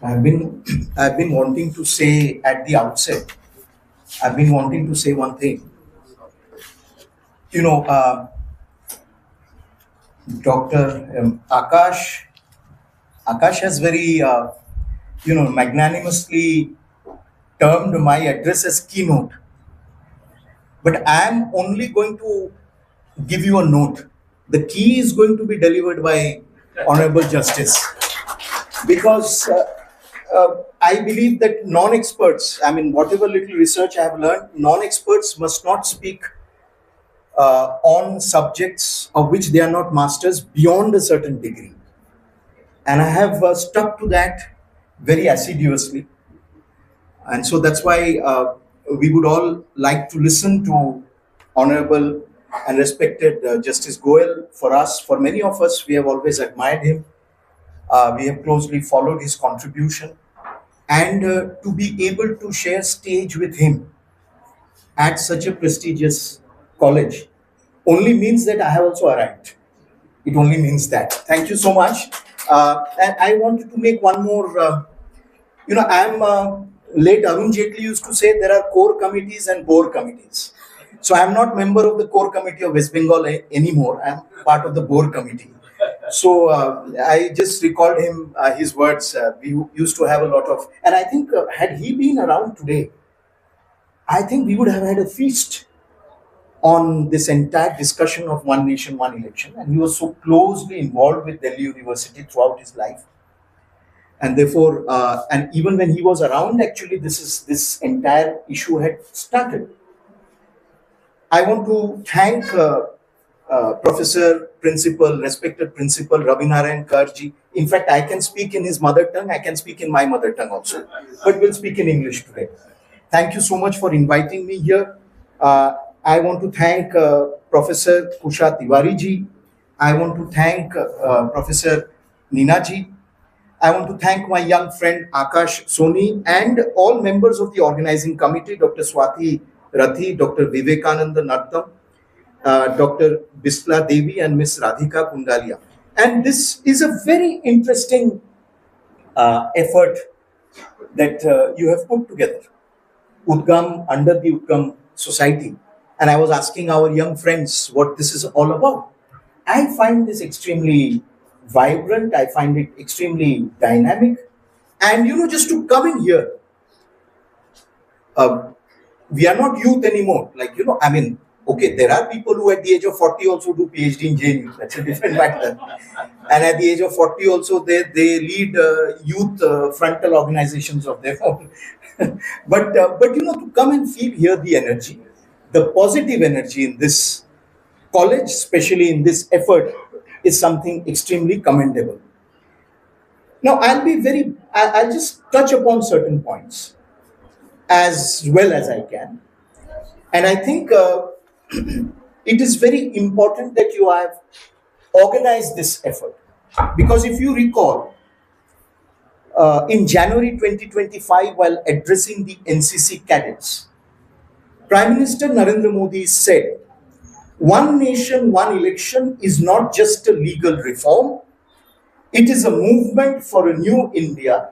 I've been I've been wanting to say at the outset. I've been wanting to say one thing. You know, Doctor Akash has very magnanimously termed my address as keynote. But I am only going to give you a note. The key is going to be delivered by Honorable Justice because I believe that non-experts, I mean, whatever little research I have learned, non-experts must not speak on subjects of which they are not masters beyond a certain degree. And I have stuck to that very assiduously. And so that's why we would all like to listen to Honorable and respected Justice Goel. For us, for many of us, we have always admired him. We have closely followed his contribution. And to be able to share stage with him at such a prestigious college only means that I have also arrived. It only means that. Thank you so much. And I wanted to make one more. I'm late Arun Jaitley used to say there are core committees and bore committees. So I'm not member of the core committee of West Bengal anymore. I'm part of the bore committee. So I just recalled him his words. We used to have a lot of, and I think had he been around today, I think we would have had a feast on this entire discussion of one nation, one election. And he was so closely involved with Delhi University throughout his life. And therefore, and even when he was around, actually, this entire issue had started. I want to thank Professor, Principal, respected Principal Ravinarayan Karji. In fact, I can speak in his mother tongue. I can speak in my mother tongue also. But we'll speak in English today. Thank you so much for inviting me here. I want to thank Professor Kusha Tiwari ji. I want to thank Professor Nina ji. I want to thank my young friend Akash Soni and all members of the organizing committee, Dr. Swati Rathi, Dr. Vivekananda Nattam, Dr. Bisla Devi and Miss Radhika Kundalia. And this is a very interesting effort that you have put together. Udgam, under the Udgam Society. And I was asking our young friends what this is all about. I find this extremely vibrant. I find it extremely dynamic. And, just to come in here, we are not youth anymore. Okay, there are people who at the age of 40 also do PhD in JNU. That's a different matter. And at the age of 40 also, they lead youth frontal organizations of their own. but to come and feel here the energy, the positive energy in this college, especially in this effort, is something extremely commendable. Now, I'll just touch upon certain points as well as I can. And I think it is very important that you have organized this effort. Because if you recall, in January 2025, while addressing the NCC cadets, Prime Minister Narendra Modi said, "One nation, one election is not just a legal reform. It is a movement for a new India.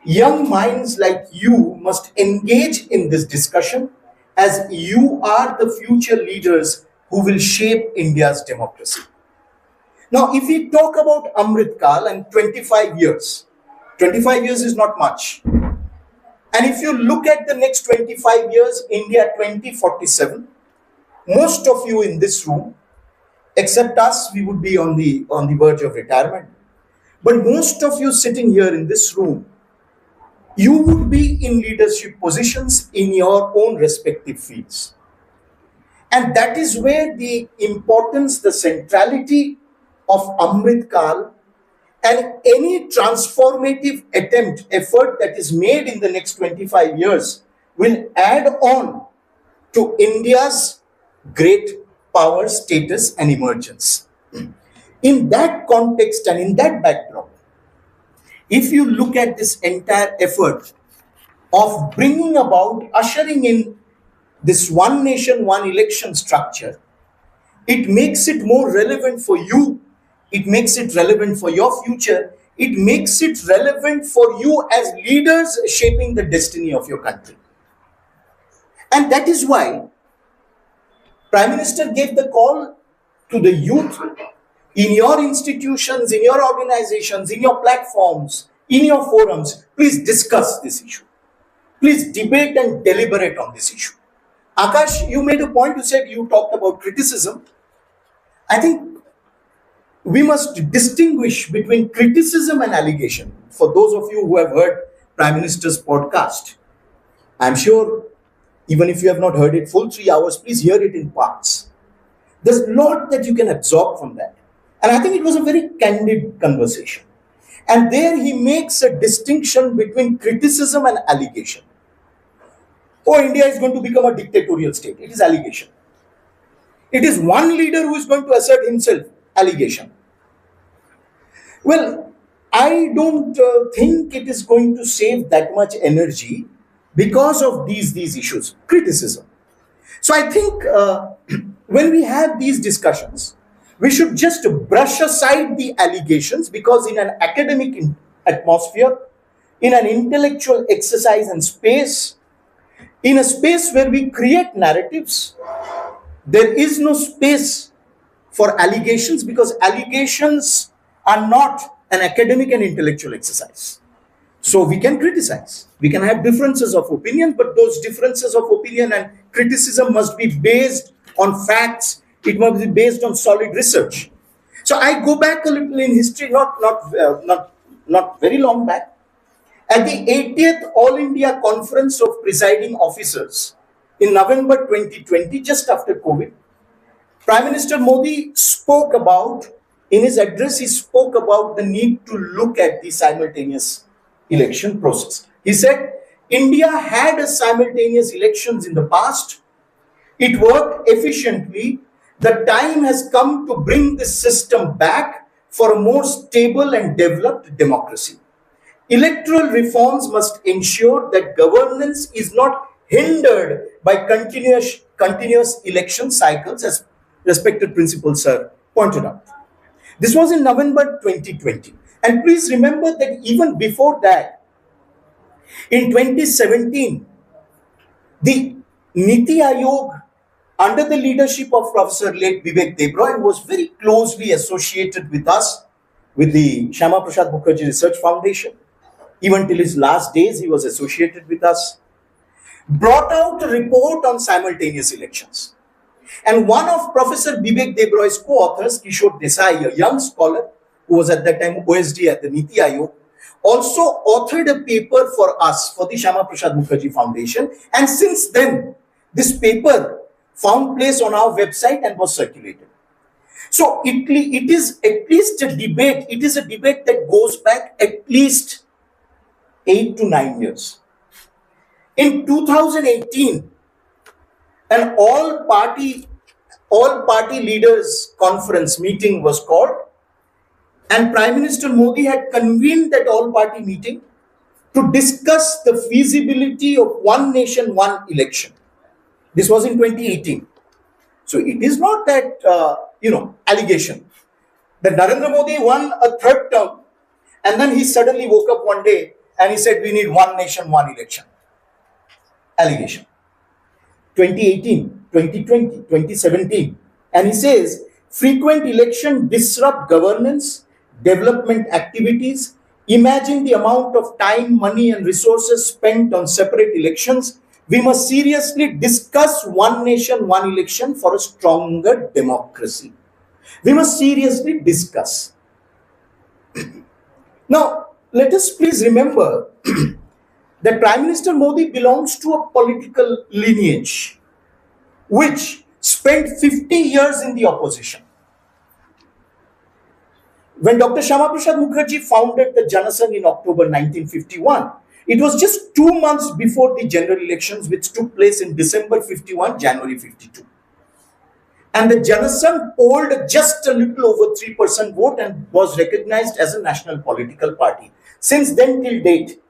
Young minds like you must engage in this discussion as you are the future leaders who will shape India's democracy." Now, if we talk about Amrit Kal and 25 years is not much. And if you look at the next 25 years, India 2047, most of you in this room, except us, we would be on the verge of retirement. But most of you sitting here in this room, you would be in leadership positions in your own respective fields. And that is where the importance, the centrality of Amrit Kal and any transformative effort that is made in the next 25 years will add on to India's great power, status, and emergence. In that context and in that backdrop, if you look at this entire effort of bringing about, ushering in this one nation, one election structure, it makes it more relevant for you It makes it relevant for your future. It makes it relevant for you as leaders shaping the destiny of your country. And that is why Prime Minister gave the call to the youth in your institutions, in your organizations, in your platforms, in your forums. Please discuss this issue. Please debate and deliberate on this issue. Akash, you made a point. You said you talked about criticism. I think we must distinguish between criticism and allegation. For those of you who have heard Prime Minister's podcast, I'm sure even if you have not heard it full 3 hours, please hear it in parts. There's a lot that you can absorb from that. And I think it was a very candid conversation. And there he makes a distinction between criticism and allegation. Oh, India is going to become a dictatorial state. It is allegation. It is one leader who is going to assert himself. Allegation. Well, I don't think it is going to save that much energy because of these issues. Criticism. So I think when we have these discussions, we should just brush aside the allegations, because in an academic atmosphere, in an intellectual exercise and space, in a space where we create narratives, there is no space for allegations, because allegations are not an academic and intellectual exercise. So we can criticize, we can have differences of opinion, but those differences of opinion and criticism must be based on facts. It must be based on solid research. So I go back a little in history, not very long back. At the 80th All India Conference of Presiding Officers in November 2020, just after COVID, Prime Minister Modi spoke about, in his address, he spoke about the need to look at the simultaneous election process. He said, India had a simultaneous elections in the past. It worked efficiently. The time has come to bring this system back for a more stable and developed democracy. Electoral reforms must ensure that governance is not hindered by continuous election cycles, as respected Principal Sir pointed out. This was in November 2020. And please remember that even before that, in 2017, the Niti Aayog, under the leadership of Professor late Vivek Debroy, was very closely associated with us, with the Shyama Prasad Mukherjee Research Foundation. Even till his last days, he was associated with us. Brought out a report on simultaneous elections. And one of Professor Vivek Debroy's co-authors, Kishore Desai, a young scholar who was at that time OSD at the Niti Aayog, also authored a paper for us, for the Shyama Prasad Mukherjee Foundation. And since then, this paper found place on our website and was circulated. So it is at least a debate. It is a debate that goes back at least 8 to 9 years. In 2018, an all-party leaders conference meeting was called, and Prime Minister Modi had convened that all-party meeting to discuss the feasibility of one nation, one election. This was in 2018. So it is not that, allegation that Narendra Modi won a third term and then he suddenly woke up one day and he said, we need one nation, one election. Allegation. 2018, 2020, 2017. And he says, frequent election disrupt governance, development activities. Imagine the amount of time, money and resources spent on separate elections. We must seriously discuss one nation, one election for a stronger democracy. We must seriously discuss. Now, let us please remember that Prime Minister Modi belongs to a political lineage which spent 50 years in the opposition. When Dr. Shyama Prasad Mukherjee founded the Janasangh in October 1951, it was just 2 months before the general elections, which took place in December 51, January 52. And the Janasangh polled just a little over 3% vote and was recognized as a national political party. Since then till date,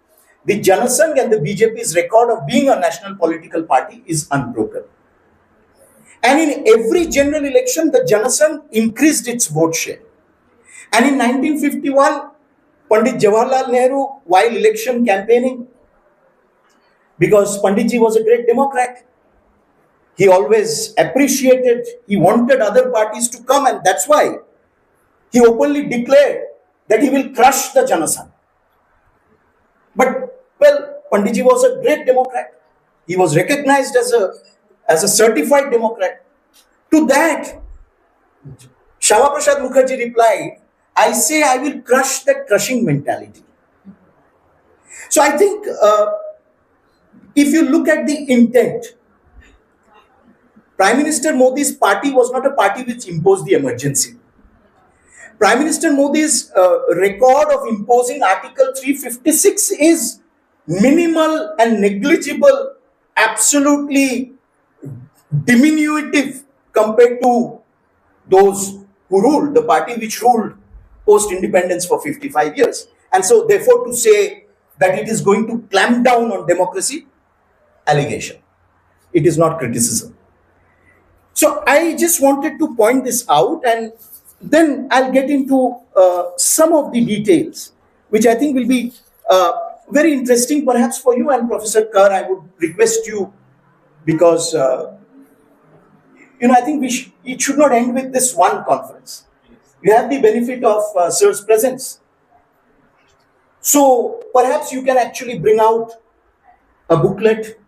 the Janasangh and the BJP's record of being a national political party is unbroken. And in every general election, the Janasangh increased its vote share. And in 1951, Pandit Jawaharlal Nehru, while election campaigning, because Panditji was a great Democrat, he always appreciated, he wanted other parties to come, and that's why he openly declared that he will crush the Janasangh. But, well, Panditji was a great Democrat. He was recognized as a certified Democrat. To that, Shyama Prasad Mukherjee replied, I say I will crush that crushing mentality. So I think if you look at the intent, Prime Minister Modi's party was not a party which imposed the emergency. Prime Minister Modi's record of imposing Article 356 is minimal and negligible, absolutely diminutive compared to those who ruled, the party which ruled post-independence for 55 years. And so, therefore, to say that it is going to clamp down on democracy, allegation. It is not criticism. So, I just wanted to point this out, and then I'll get into some of the details, which I think will be very interesting perhaps for you. And Professor Kar, I would request you, because I think it should not end with this one conference. You have the benefit of Sir's presence. So perhaps you can actually bring out a booklet.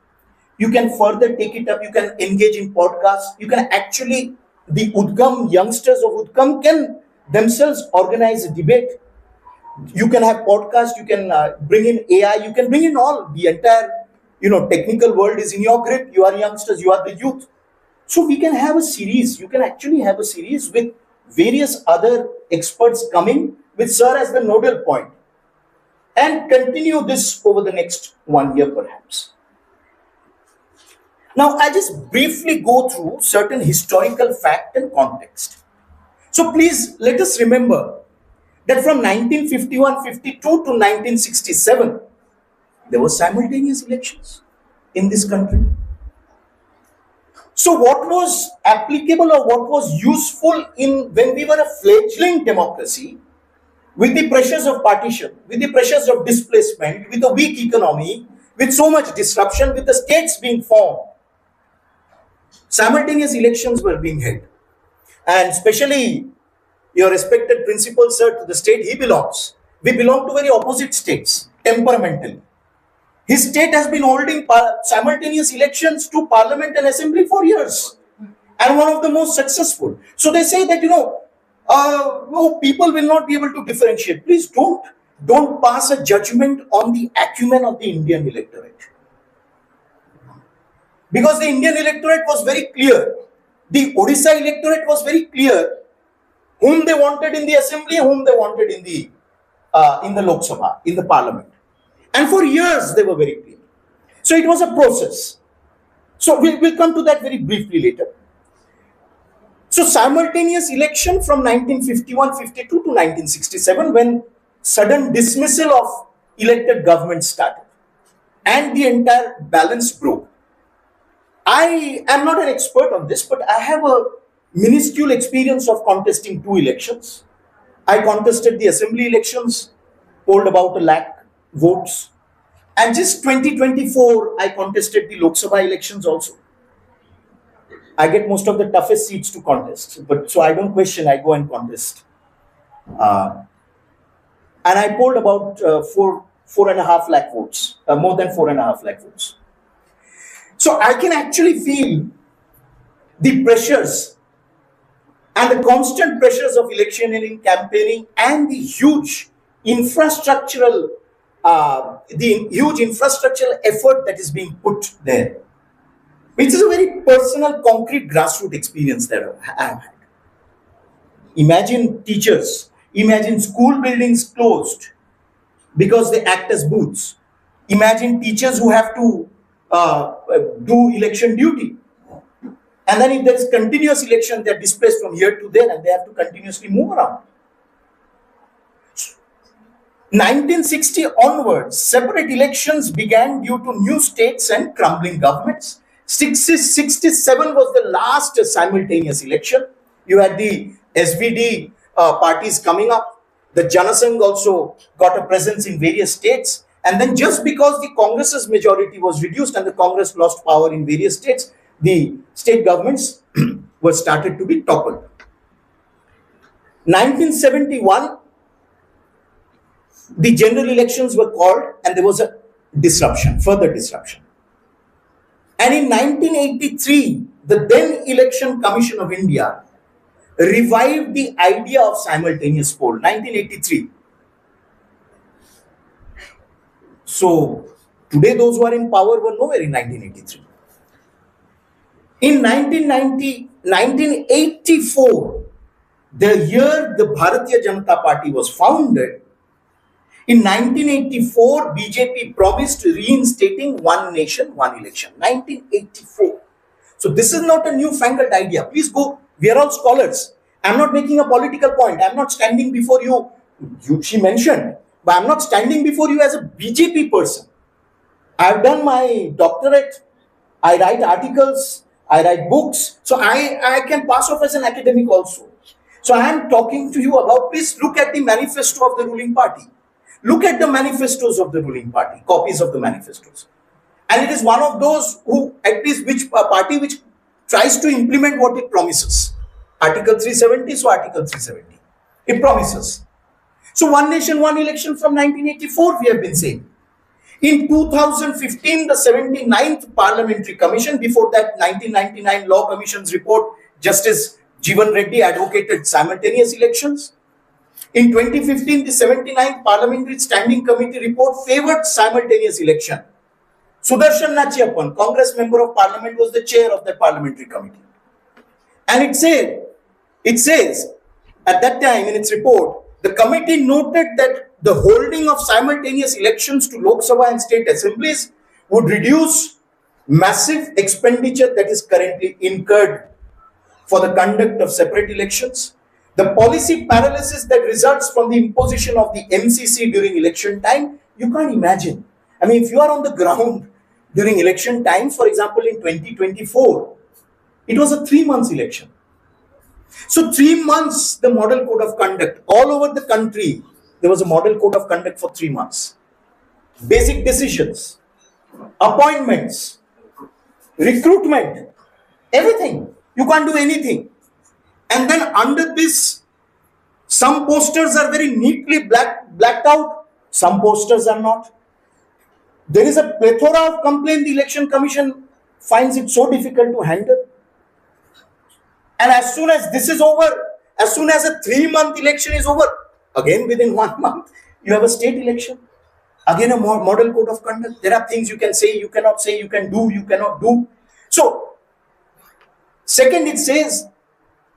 You can further take it up. You can engage in podcasts. You can actually, the Udgam, youngsters of Udgam can themselves organize a debate. You can have podcasts. You can bring in AI. You can bring in all, the entire, technical world is in your grip. You are youngsters. You are the youth. So we can have a series. You can actually have a series with various other experts coming with Sir as the nodal point, and continue this over the next 1 year perhaps. Now, I just briefly go through certain historical fact and context. So please let us remember that from 1951-52 to 1967, there were simultaneous elections in this country. So what was applicable or what was useful when we were a fledgling democracy, with the pressures of partition, with the pressures of displacement, with a weak economy, with so much disruption, with the states being formed, simultaneous elections were being held. And especially your respected principal, sir, to the state he belongs, we belong to very opposite states, temperamentally. His state has been holding simultaneous elections to parliament and assembly for years, and one of the most successful. So they say that, people will not be able to differentiate. Please don't pass a judgment on the acumen of the Indian electorate. Because the Indian electorate was very clear. The Odisha electorate was very clear whom they wanted in the assembly, whom they wanted in the Lok Sabha, in the parliament. And for years they were very clear. So it was a process. So we'll come to that very briefly later. So simultaneous election from 1951-52 to 1967, when sudden dismissal of elected government started and the entire balance broke. I am not an expert on this, but I have a minuscule experience of contesting 2 elections. I contested the assembly elections, polled about 1 lakh votes. And just 2024, I contested the Lok Sabha elections also. I get most of the toughest seats to contest, but so I don't question, I go and contest. And I polled about 4.5 lakh votes, more than 4.5 lakh votes. So I can actually feel the pressures and the constant pressures of electioneering, campaigning, and the huge infrastructural effort that is being put there, which is a very personal, concrete, grassroots experience that I have had. Imagine teachers, imagine school buildings closed because they act as booths. Imagine teachers who have to do election duty. And then if there is continuous election, they are displaced from here to there and they have to continuously move around. 1960 onwards, separate elections began due to new states and crumbling governments. 67 was the last simultaneous election. You had the SVD parties coming up. The Janasangh also got a presence in various states. And then just because the Congress's majority was reduced and the Congress lost power in various states, the state governments were started to be toppled. 1971, the general elections were called and there was a disruption, further disruption. And in 1983, the then Election Commission of India revived the idea of simultaneous poll, 1983. So, today those who are in power were nowhere in 1983. In 1984, the year the Bharatiya Janata Party was founded, in 1984, BJP promised reinstating one nation, one election. 1984. So this is not a newfangled idea. Please go. We are all scholars. I'm not making a political point. I'm not standing before you. She mentioned, but I'm not standing before you as a BJP person. I've done my doctorate. I write articles. I write books. So I can pass off as an academic also. So I am talking to you about, please look at the manifesto of the ruling party. Look at the manifestos of the ruling party, copies of the manifestos. And it is one of those who, at least which party which tries to implement what it promises. Article 370, so Article 370. It promises. So one nation, one election from 1984, we have been saying. In 2015, the 79th Parliamentary Commission, before that 1999 Law Commission's report, Justice Jeevan Reddy advocated simultaneous elections. In 2015, the 79th Parliamentary Standing Committee report favored simultaneous election. Sudarshan Nachiyappan, Congress Member of Parliament, was the chair of the Parliamentary Committee. And it says, at that time in its report, the committee noted that the holding of simultaneous elections to Lok Sabha and state assemblies would reduce massive expenditure that is currently incurred for the conduct of separate elections. The policy paralysis that results from the imposition of the MCC during election time, you can't imagine. I mean, if you are on the ground during election time, for example, in 2024, it was a 3 months election. So 3 months, the model code of conduct, all over the country, there was a model code of conduct for 3 months. Basic decisions, appointments, recruitment, everything. You can't do anything. And then under this, some posters are very neatly blacked out, some posters are not. There is a plethora of complaints. The Election Commission finds it so difficult to handle. And as soon as this is over, as soon as a 3-month election is over, again within 1 month, you have a state election. Again, a model code of conduct. There are things you can say, you cannot say, you can do, you cannot do. So, second, it says,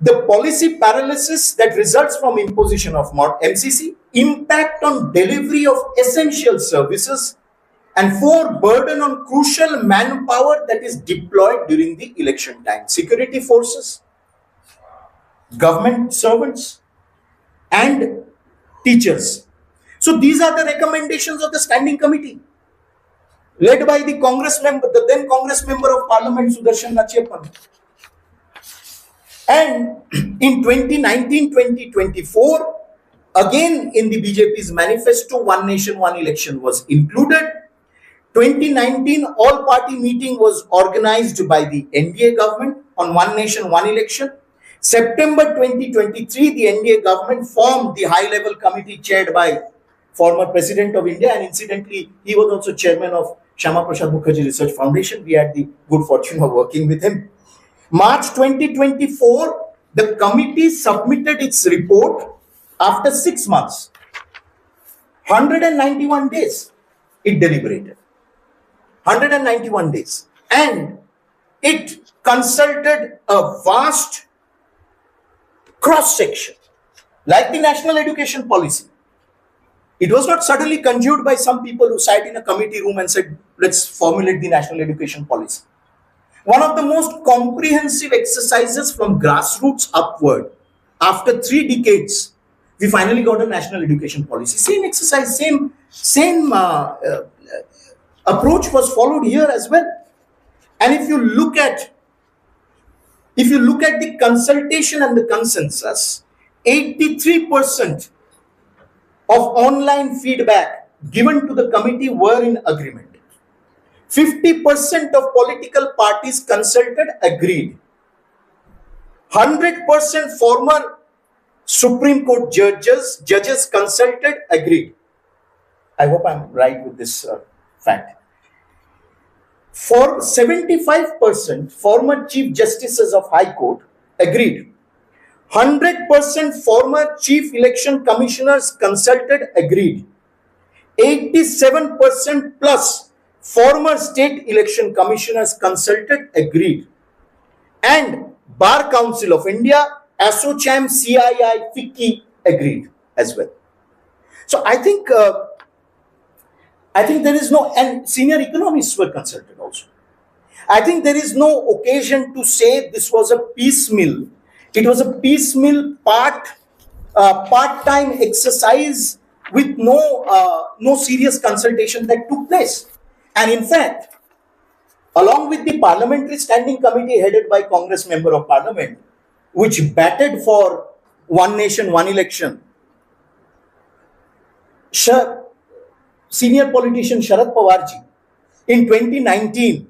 the policy paralysis that results from imposition of MCC, impact on delivery of essential services, and 4, burden on crucial manpower that is deployed during the election time. Security forces, government servants, and teachers. So these are the recommendations of the Standing Committee, led by the Congress member, the then Congress Member of Parliament, Sudarshan Nachiyappan. And in 2019-2024, again in the BJP's manifesto, one nation, one election was included. 2019 all-party meeting was organized by the NDA government on one nation, one election. September 2023, the NDA government formed the high-level committee chaired by former President of India, and incidentally, he was also chairman of Shyama Prasad Mukherjee Research Foundation. We had the good fortune of working with him. March 2024, the committee submitted its report after 6 months. 191 days it deliberated. 191 days. And it consulted a vast cross-section, like the national education policy. It was not suddenly conjured by some people who sat in a committee room and said, let's formulate the national education policy. One of the most comprehensive exercises from grassroots upward. After 3 decades, we finally got a national education policy. Same exercise, same approach was followed here as well. And if you look at the consultation and the consensus, 83% of online feedback given to the committee were in agreement. 50% of political parties consulted agreed. 100% former Supreme Court judges consulted agreed. I hope I'm right with this fact. For 75%, former Chief Justices of High Court agreed. 100% former Chief Election Commissioners consulted agreed. 87% plus former State Election Commissioners consulted agreed. And Bar Council of India, ASSOCHAM, CII, FICCI agreed as well. So I think there is no, and senior economists were consulted also. I think there is no occasion to say this was a piecemeal. It was a piecemeal part-time exercise with no serious consultation that took place. And in fact, along with the Parliamentary Standing Committee headed by Congress Member of Parliament, which batted for one nation, one election, senior politician Sharad Pawarji in 2019,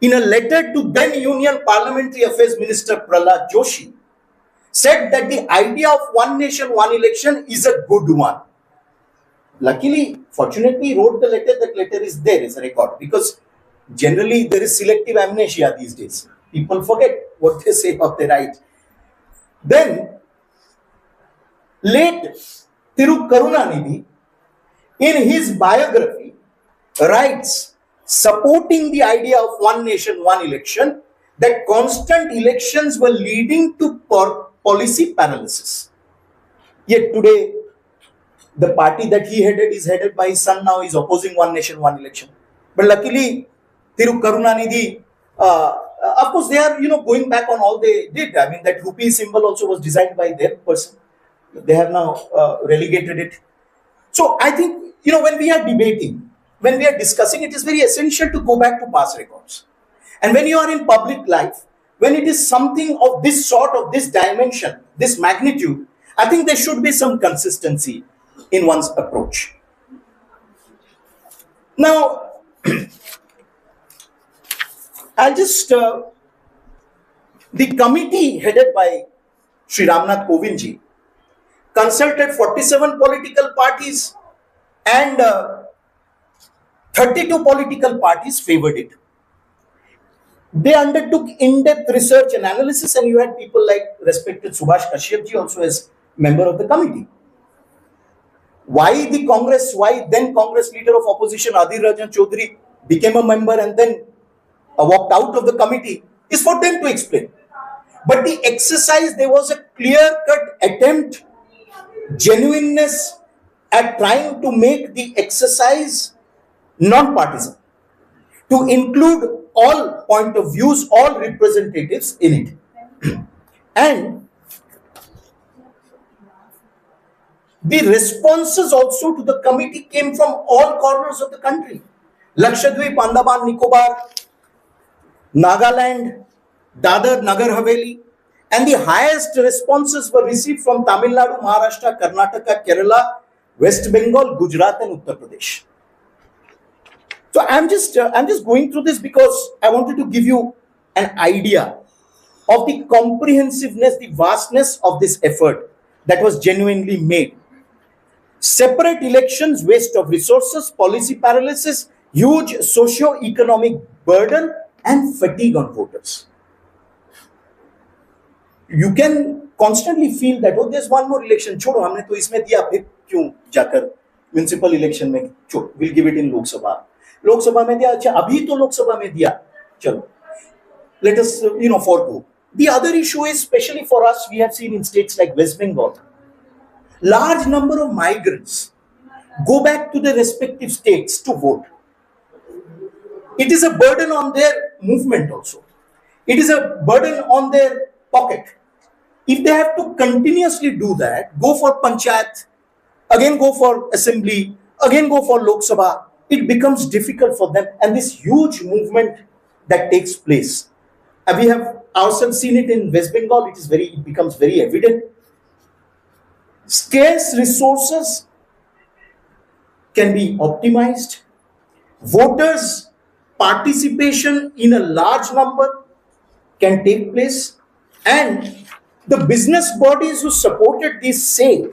in a letter to then Union Parliamentary Affairs Minister Prahlad Joshi, said that the idea of one nation, one election is a good one. Luckily, fortunately, he wrote the letter. That letter is there as a record, because generally there is selective amnesia these days. People forget what they say or they write. Then, late Thiru Karunanidhi, in his biography, writes, supporting the idea of one nation, one election, that constant elections were leading to policy paralysis. Yet today, the party that he headed is headed by his son now, is opposing one nation, one election. But luckily, Thiru Karunanidhi, of course, they are, going back on all they did. I mean, that rupee symbol also was designed by their person. They have now relegated it. So I think, when we are debating, when we are discussing, it is very essential to go back to past records. And when you are in public life, when it is something of this sort, of this dimension, this magnitude, I think there should be some consistency in one's approach. Now, I'll just, the committee headed by Sri Ramnath Kovindji consulted 47 political parties, and 32 political parties favored it. They undertook in-depth research and analysis, and you had people like respected Subhash Kashyapji also as member of the committee. Why then Congress leader of opposition Adhir Ranjan Chaudhary became a member and then walked out of the committee is for them to explain. But the exercise, there was a clear-cut attempt, genuineness at trying to make the exercise non-partisan, to include all point of views, all representatives in it. And the responses also to the committee came from all corners of the country. Lakshadweep, Andaman, Nicobar, Nagaland, Dadar, Nagar Haveli, and the highest responses were received from Tamil Nadu, Maharashtra, Karnataka, Kerala, West Bengal, Gujarat, and Uttar Pradesh. So I'm just going through this because I wanted to give you an idea of the comprehensiveness, the vastness of this effort that was genuinely made. Separate elections, waste of resources, policy paralysis, huge socio-economic burden, and fatigue on voters. You can constantly feel that, oh, there's one more election. छोड़ो, हमने तो इसमें दिया, फिर क्यों जाकर municipal election में छोड़, we'll give it in Lok Sabha में दिया, अच्छा अभी तो लोकसभा में दिया, चलो, let us forego. The other issue is, especially for us, we have seen in states like West Bengal, large number of migrants go back to their respective states to vote. It is a burden on their movement also. It is a burden on their pocket. If they have to continuously do that, go for panchayat, again go for assembly, again go for Lok Sabha, it becomes difficult for them. And this huge movement that takes place, we have ourselves seen it in West Bengal. It becomes very evident. Scarce resources can be optimized. Voters' participation in a large number can take place. And the business bodies who supported this say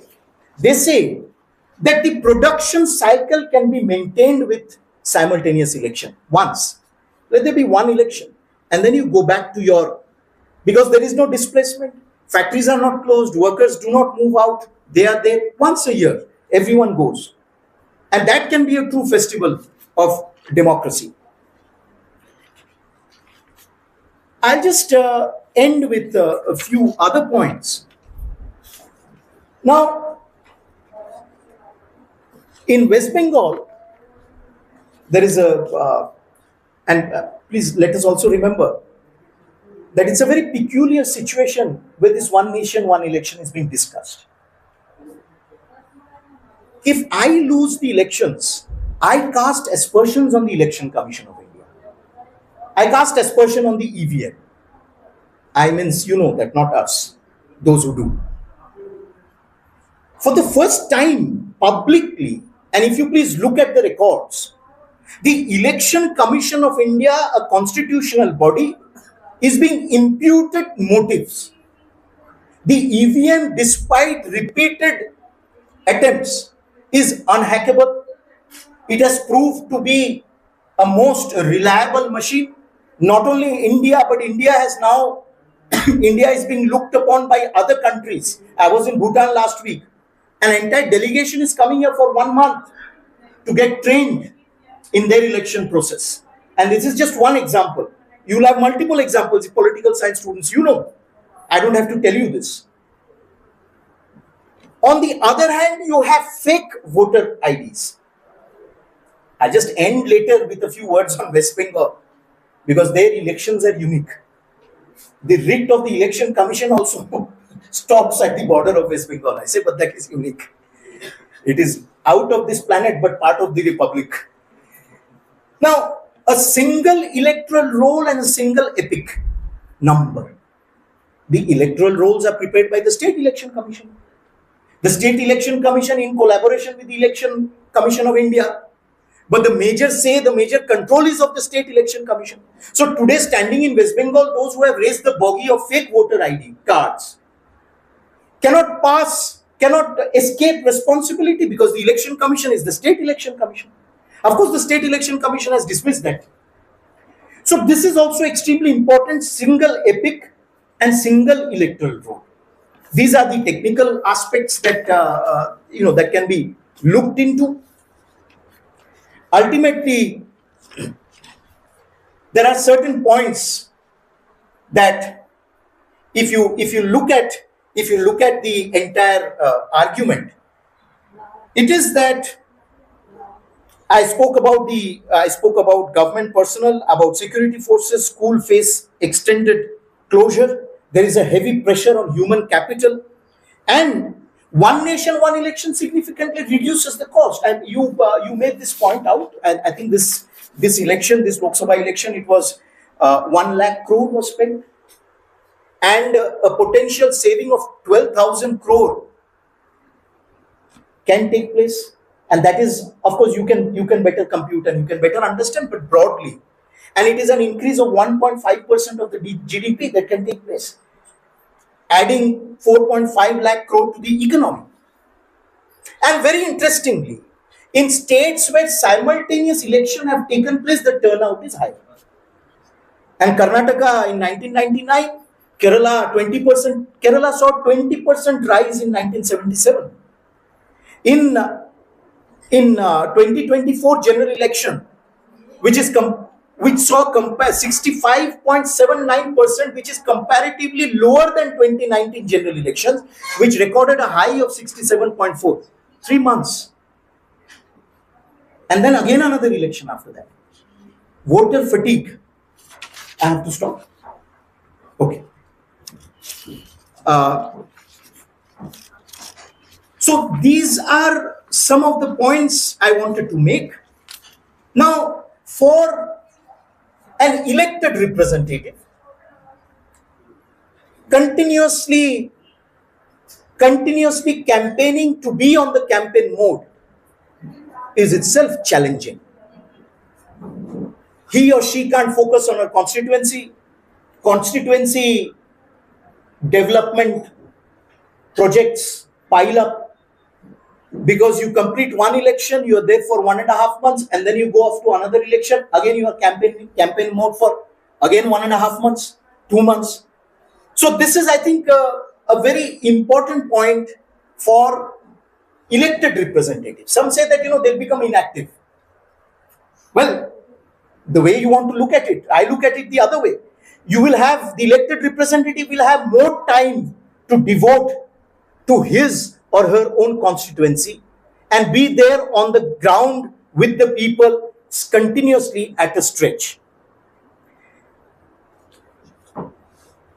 that the production cycle can be maintained with simultaneous election. Once, let there be one election, and then you go back to your, because there is no displacement, factories are not closed, workers do not move out, they are there once a year, everyone goes. And that can be a true festival of democracy. I'll just end with a few other points. Now, in West Bengal, there is and please let us also remember that it's a very peculiar situation where this one nation, one election is being discussed. If I lose the elections, I cast aspersions on the Election Commission of India. I cast aspersion on the EVM. I means, you know that, not us, those who do. For the first time publicly, and if you please look at the records, the Election Commission of India, a constitutional body, is being imputed motives. The EVM, despite repeated attempts, is unhackable. It has proved to be a most reliable machine. Not only India, but India has now, India is being looked upon by other countries. I was in Bhutan last week. An entire delegation is coming here for 1 month to get trained in their election process. And this is just one example. You will have multiple examples, political science students, you know. I don't have to tell you this. On the other hand, you have fake voter IDs. I'll just end later with a few words on West Bengal, because their elections are unique. The writ of the Election Commission also stops at the border of West Bengal. I say, but that is unique. It is out of this planet, but part of the republic. Now, a single electoral roll and a single epic number. The electoral rolls are prepared by the State Election Commission. The State Election Commission in collaboration with the Election Commission of India. But the major control is of the State Election Commission. So today, standing in West Bengal, those who have raised the bogey of fake voter ID cards cannot escape responsibility, because the Election Commission is the State Election Commission. Of course, the State Election Commission has dismissed that. So this is also extremely important, single epic and single electoral roll. These are the technical aspects that that can be looked into. Ultimately, there are certain points that if you look at the entire argument, it is that I spoke about government personnel, about security forces. School face extended closure. There is a heavy pressure on human capital, and one nation, one election significantly reduces the cost. And you made this point out. And I think this election, this Lok Sabha election, it was 1 lakh crore was spent, and a potential saving of 12,000 crore can take place. And that is, of course, you can better compute and you can better understand, but broadly. And it is an increase of 1.5% of the GDP that can take place, adding 4.5 lakh crore to the economy. And very interestingly, in states where simultaneous election have taken place, the turnout is high. And Karnataka in 1999, Kerala 20%. Kerala saw 20% rise in 1977. In 2024 general election, which saw 65.79%, which is comparatively lower than 2019 general elections, which recorded a high of 67.4. 3 months. And then again another election after that. Voter fatigue. I have to stop. Okay. So these are some of the points I wanted to make. Now, for an elected representative, continuously continuously campaigning to be on the campaign mode is itself challenging. He or she can't focus on a constituency development projects pile up, because you complete one election, you are there for 1.5 months, and then you go off to another election, again you are campaign mode for again 1.5 months, 2 months. So this is, I think, a very important point for elected representatives. Some say that they'll become inactive. Well, the way you want to look at it, I look at it the other way. You will have, the elected representative will have more time to devote to his or her own constituency and be there on the ground with the people continuously at a stretch.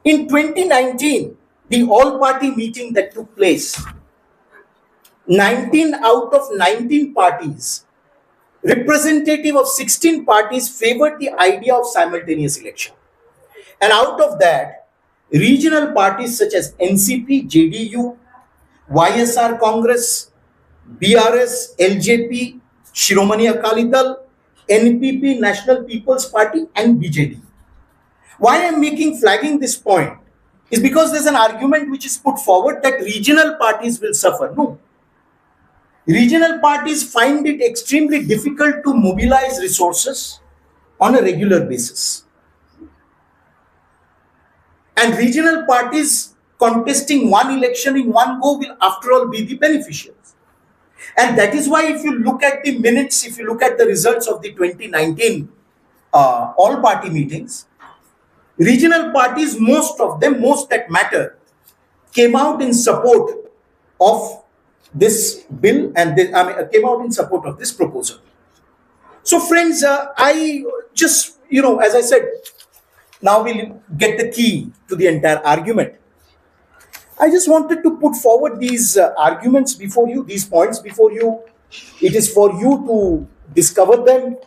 In 2019, the all-party meeting that took place, 19 out of 19 parties, representative of 16 parties, favored the idea of simultaneous election. And out of that, regional parties such as NCP, JDU, YSR Congress, BRS, LJP, Shiromani Akali Dal, NPP, National People's Party, and BJD. Why I am flagging this point is because there's an argument which is put forward that regional parties will suffer. No. Regional parties find it extremely difficult to mobilize resources on a regular basis. And regional parties contesting one election in one go will, after all, be the beneficiaries. And that is why, if you look at the minutes, if you look at the results of the 2019 all-party meetings, regional parties, most that matter, came out in support of this bill and came out in support of this proposal. So friends, I just, as I said, now we'll get the key to the entire argument. I just wanted to put forward these arguments before you, these points before you. It is for you to discover them.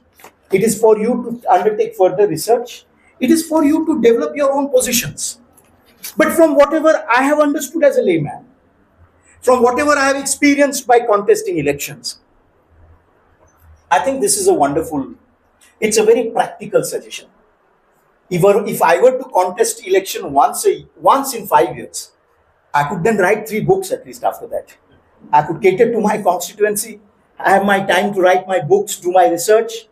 It is for you to undertake further research. It is for you to develop your own positions. But from whatever I have understood as a layman, from whatever I have experienced by contesting elections, I think this is it's a very practical suggestion. If I were to contest election once in 5 years, I could then write 3 books at least after that. I could cater to my constituency. I have my time to write my books, do my research,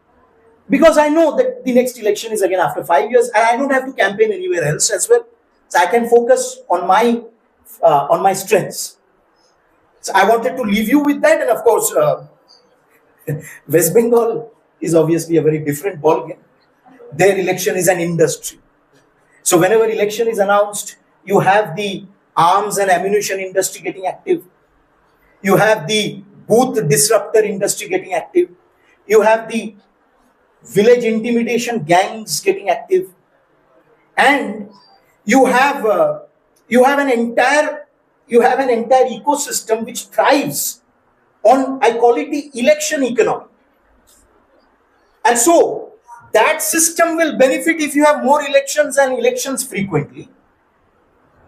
because I know that the next election is again after 5 years, and I don't have to campaign anywhere else as well. So I can focus on my strengths. So I wanted to leave you with that, and of course, West Bengal is obviously a very different ballgame. Their election is an industry. So whenever election is announced, you have the arms and ammunition industry getting active. You have the booth disruptor industry getting active. You have the village intimidation gangs getting active. And you have an entire ecosystem which thrives on, I call it, the election economy. And so that system will benefit if you have more elections and elections frequently.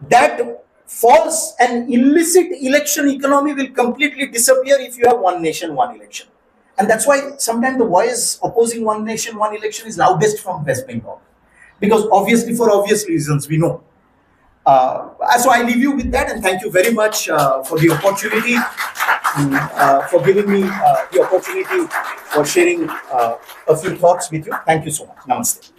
That false and illicit election economy will completely disappear if you have one nation, one election. And that's why sometimes the voice opposing one nation, one election is loudest from West Bengal. Because obviously, for obvious reasons, we know. So I leave you with that, and thank you very much for the opportunity, for giving me the opportunity for sharing a few thoughts with you. Thank you so much. Namaste.